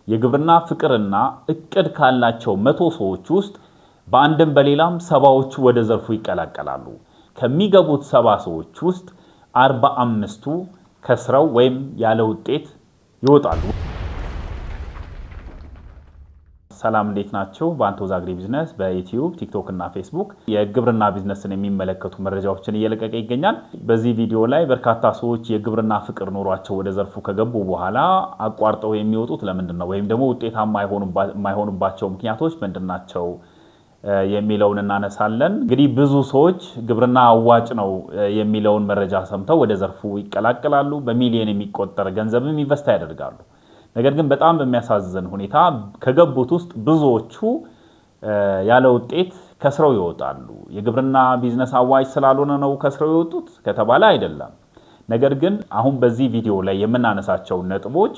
የግብርና ፍቅርና እቅድ ካላቸው 100 ሰዎች ውስጥ በአንድም በሌላም 70ዎቹ ወደ ዘርፉ ይቀላቀላሉ። ከሚገቡት 70 ሰዎች ውስጥ 45ቱ ከስራው ወይም ያለ ውጤት ይወጣሉ። ሰላም እንዴት ናችሁ? በአንቶዝ አግሪ ቢዝነስ በዩቲዩብ ቲክቶክ እና ፌስቡክ የግብርና ቢዝነስን የሚመለከቱ መረጃዎችን እየለቀቀ ይገኛል። በዚህ ቪዲዮ ላይ በርካታ ሰዎች የግብርና ፍቅር ኖሯቸው ወደ ዘርፉ ከገቡ በኋላ አቋርጠው የሚወጡት ለምንድነው ወይም ደግሞ ውጤታማ የማይሆኑባቸው ምክንያቶች ምንድናቸው የሚለውን እናነሳለን። እንግዲህ ብዙ ሰዎች ግብርና አዋጭ ነው የሚለውን መረጃ ሰምተው ወደ ዘርፉ ይቀላቀላሉ። በሚሊዮን የሚቆጠር ገንዘብም ኢንቨስት ያደርጋሉ። ነገር ግን በጣም በሚያሳዝን ሁኔታ ከገቡት ውስጥ ብዙዎቹ ያለ ውጤት ከስራው ይወጣሉ። የግብርና ቢዝነስ አዋጭ ስላልሆነ ነው ከስራው የወጡት ከተባለ አይደለም። ነገር ግን አሁን በዚህ ቪዲዮ ላይ የምናነሳቸው ነጥቦች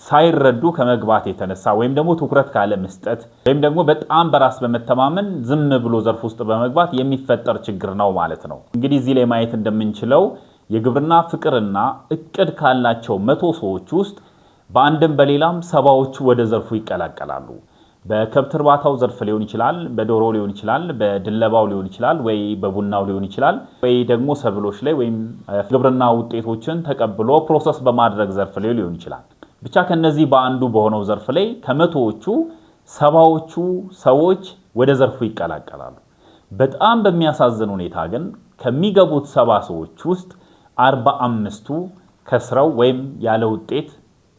ሳይረዱ ከመግባት የተነሳ ወይም ደግሞ ትኩረት ካለ መስጠት ወይም ደግሞ በጣም በራስ በመተማመን ዝም ብሎ ዘርፍ ውስጥ በመግባት የሚፈጠር ችግር ነው ማለት ነው። እንግዲህ እዚህ ላይ ማየት እንደምንችለው የግብርና ፍቅርና እቅድ ካላቸው 100 ሰዎች ውስጥ በአንድም በሌላም 70ዎቹ ወደ ዘርፉ ይቀላቀላሉ። በከብት እርባታው ዘርፍ ሊሆን ይችላል፣ በዶሮ ሊሆን ይችላል፣ በድለባው ሊሆን ይችላል፣ ወይ በቡናው ሊሆን ይችላል፣ ወይ ደግሞ ሰብሎች ላይ ወይም ግብርና ውጤቶችን ተቀብሎ ፕሮሰስ በማድረግ ዘርፍ ላይ ሊሆን ይችላል። ብቻ ከነዚህ በአንዱ በሆነው ዘርፍ ላይ ከ100ዎቹ 70ዎቹ ሰዎች ወደ ዘርፉ ይቀላቀላሉ። በጣም በሚያሳዝን ሁኔታ ግን ከሚገቡት 70 ሰዎች ውስጥ 45ቱ ከስራው ወይም ያለ ውጤት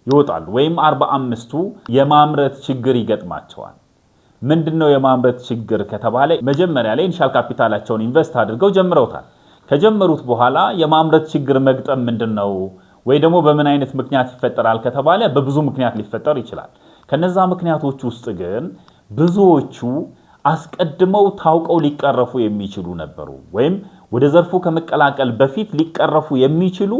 ይወጣሉ። ወይም 45ቱ የማምረት ችግር ይገጥማቸዋል። ምንድነው የማምረት ችግር ከተባለ መጀመሪያ ላይ ኢኒሻል ካፒታላቸውን ኢንቨስት አድርገው ጀምረውታል። ከጀመሩት በኋላ የማምረት ችግር መግጠም ምንድነው ወይ ደግሞ በምን አይነት ምክንያት ይፈጠራል ከተባለ በብዙ ምክንያት ሊፈጠር ይችላል። ከነዛ ምክንያቶች ውስጥ ግን ብዙዎቹ አስቀድመው ታውቀው ሊቀረፉ የሚችሉ ነበሩ። ወይም ወደ ዘርፉ ከመቀላቀል በፊት ሊቀረፉ የሚችሉ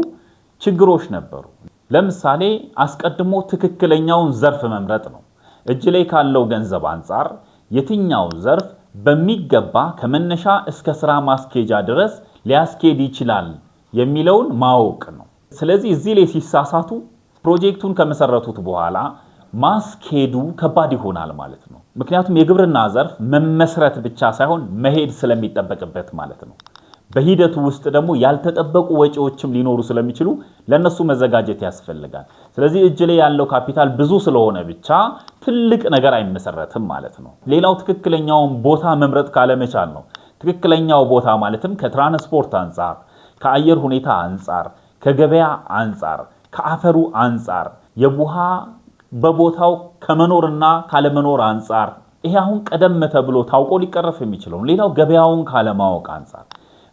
ችግሮች ነበሩ። ለምሳሌ አስቀድሞ ትክክለኛውን ዘርፍ መምረጥ ነው። እጅ ላይ ካለው ገንዘብ አንፃር የትኛው ዘርፍ በሚገባ ከመነሻ እስከ ስራ ማስኬጃ ድረስ ሊያስኬድ ይችላል የሚለውን ማወቅ ነው። ስለዚህ እዚህ ላይ ሲሳሳቱ ፕሮጀክቱን ከመሰረቱት በኋላ ማስኬዱ ከባድ ይሆናል ማለት ነው። ምክንያቱም የግብርና ዘርፍ መመስረት ብቻ ሳይሆን መሄድ ስለሚጠበቅበት ማለት ነው። በሂደቱ ውስጥ ደግሞ ያልተጠበቁ ወጪዎችም ሊኖሩ ስለሚችሉ ለነሱ መዘጋጀት ያስፈልጋል። ስለዚህ እጅ ላይ ያለው ካፒታል ብዙ ስለሆነ ብቻ ትልቅ ነገር አይመሰረትም ማለት ነው። ሌላው ትክክለኛውን ቦታ መምረጥ ካለመቻል ነው። ትክክለኛው ቦታ ማለትም ከትራንስፖርት አንፃር፣ ከአየር ሁኔታ አንፃር፣ ከገበያ አንፃር፣ ከአፈሩ አንፃር፣ የውሃ በቦታው ከመኖርና ካለመኖር አንፃር ይሄ አሁን ቀደም ተብሎ ታውቆ ሊቀረፍ የሚችለው። ሌላው ገበያውን ካለማወቅ አንፃር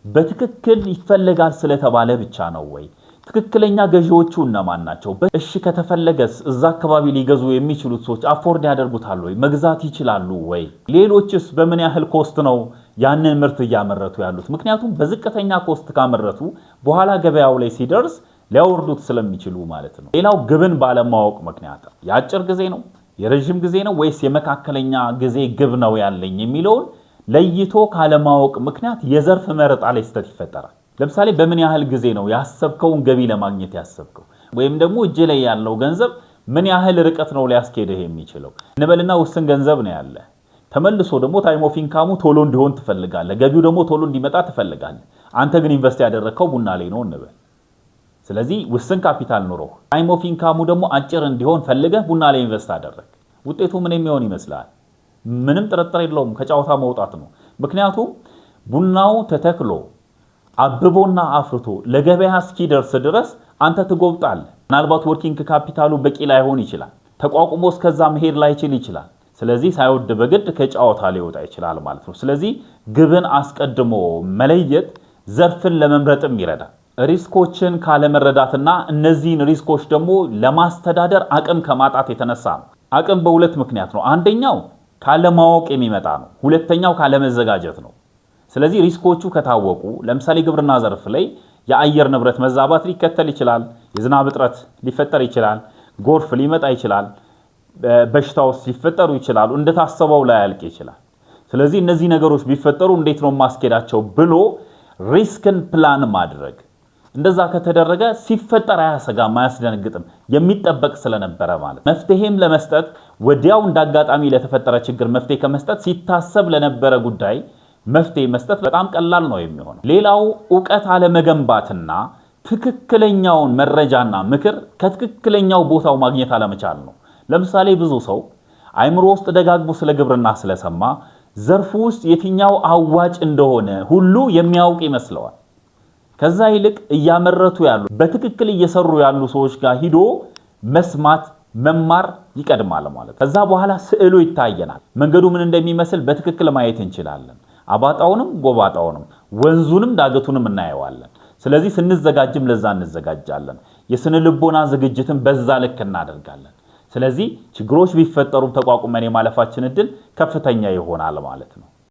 በትክክል ይፈልጋል ስለተባለ ብቻ ነው ወይ? ትክክለኛ ገዢዎቹ እነማን ናቸው? እሺ ከተፈለገስ እዛ አካባቢ ሊገዙ የሚችሉት ሰዎች አፎርድ ያደርጉታል ወይ? መግዛት ይችላሉ ወይ? ሌሎችስ በምን ያህል ኮስት ነው ያንን ምርት እያመረቱ ያሉት? ምክንያቱም በዝቅተኛ ኮስት ካመረቱ በኋላ ገበያው ላይ ሲደርስ ሊያወርዱት ስለሚችሉ ማለት ነው። ሌላው ግብን ባለማወቅ ምክንያት የአጭር ጊዜ ነው፣ የረጅም ጊዜ ነው ወይስ የመካከለኛ ጊዜ ግብ ነው ያለኝ የሚለውን ለይቶ ካለማወቅ ምክንያት የዘርፍ መረጣ ላይ ስህተት ይፈጠራል። ለምሳሌ በምን ያህል ጊዜ ነው ያሰብከውን ገቢ ለማግኘት ያሰብከው? ወይም ደግሞ እጅ ላይ ያለው ገንዘብ ምን ያህል ርቀት ነው ሊያስኬድህ የሚችለው? እንበልና ውስን ገንዘብ ነው ያለ። ተመልሶ ደግሞ ታይም ኦፍ ኢንካሙ ቶሎ እንዲሆን ትፈልጋለህ፣ ገቢው ደግሞ ቶሎ እንዲመጣ ትፈልጋለህ። አንተ ግን ኢንቨስት ያደረግከው ቡና ላይ ነው እንበል። ስለዚህ ውስን ካፒታል ኖሮ ታይም ኦፍ ኢንካሙ ደግሞ አጭር እንዲሆን ፈልገህ ቡና ላይ ኢንቨስት አደረግ። ውጤቱ ምን የሚሆን ይመስላል? ምንም ጥርጥር የለውም ከጫውታ መውጣት ነው። ምክንያቱም ቡናው ተተክሎ አብቦና አፍርቶ ለገበያ እስኪደርስ ድረስ አንተ ትጎብጣለህ። ምናልባት ወርኪንግ ካፒታሉ በቂ ላይሆን ይችላል፣ ተቋቁሞ እስከዛ መሄድ ላይችል ይችላል። ስለዚህ ሳይወድ በግድ ከጫውታ ሊወጣ ይችላል ማለት ነው። ስለዚህ ግብን አስቀድሞ መለየት ዘርፍን ለመምረጥም ይረዳል። ሪስኮችን ካለመረዳትና እነዚህን ሪስኮች ደግሞ ለማስተዳደር አቅም ከማጣት የተነሳ ነው። አቅም በሁለት ምክንያት ነው። አንደኛው ካለማወቅ የሚመጣ ነው። ሁለተኛው ካለመዘጋጀት ነው። ስለዚህ ሪስኮቹ ከታወቁ ለምሳሌ ግብርና ዘርፍ ላይ የአየር ንብረት መዛባት ሊከተል ይችላል፣ የዝናብ እጥረት ሊፈጠር ይችላል፣ ጎርፍ ሊመጣ ይችላል፣ በሽታዎች ሊፈጠሩ ይችላሉ፣ እንደታሰበው ላይ ያልቅ ይችላል። ስለዚህ እነዚህ ነገሮች ቢፈጠሩ እንዴት ነው ማስኬዳቸው ብሎ ሪስክን ፕላን ማድረግ። እንደዛ ከተደረገ ሲፈጠር አያሰጋም አያስደነግጥም የሚጠበቅ ስለነበረ ማለት መፍትሄም ለመስጠት ወዲያው እንዳጋጣሚ ለተፈጠረ ችግር መፍትሄ ከመስጠት ሲታሰብ ለነበረ ጉዳይ መፍትሄ መስጠት በጣም ቀላል ነው የሚሆነው። ሌላው ዕውቀት አለመገንባትና ትክክለኛውን መረጃና ምክር ከትክክለኛው ቦታው ማግኘት አለመቻል ነው። ለምሳሌ ብዙ ሰው አይምሮ ውስጥ ደጋግሞ ስለ ግብርና ስለሰማ ዘርፉ ውስጥ የትኛው አዋጭ እንደሆነ ሁሉ የሚያውቅ ይመስለዋል። ከዛ ይልቅ እያመረቱ ያሉ በትክክል እየሰሩ ያሉ ሰዎች ጋር ሂዶ መስማት መማር ይቀድማል ማለት። ከዛ በኋላ ስዕሉ ይታየናል። መንገዱ ምን እንደሚመስል በትክክል ማየት እንችላለን። አባጣውንም ጎባጣውንም ወንዙንም ዳገቱንም እናየዋለን። ስለዚህ ስንዘጋጅም ለዛ እንዘጋጃለን። የስነ ልቦና ዝግጅትን በዛ ልክ እናደርጋለን። ስለዚህ ችግሮች ቢፈጠሩም ተቋቁመን የማለፋችን እድል ከፍተኛ ይሆናል ማለት ነው።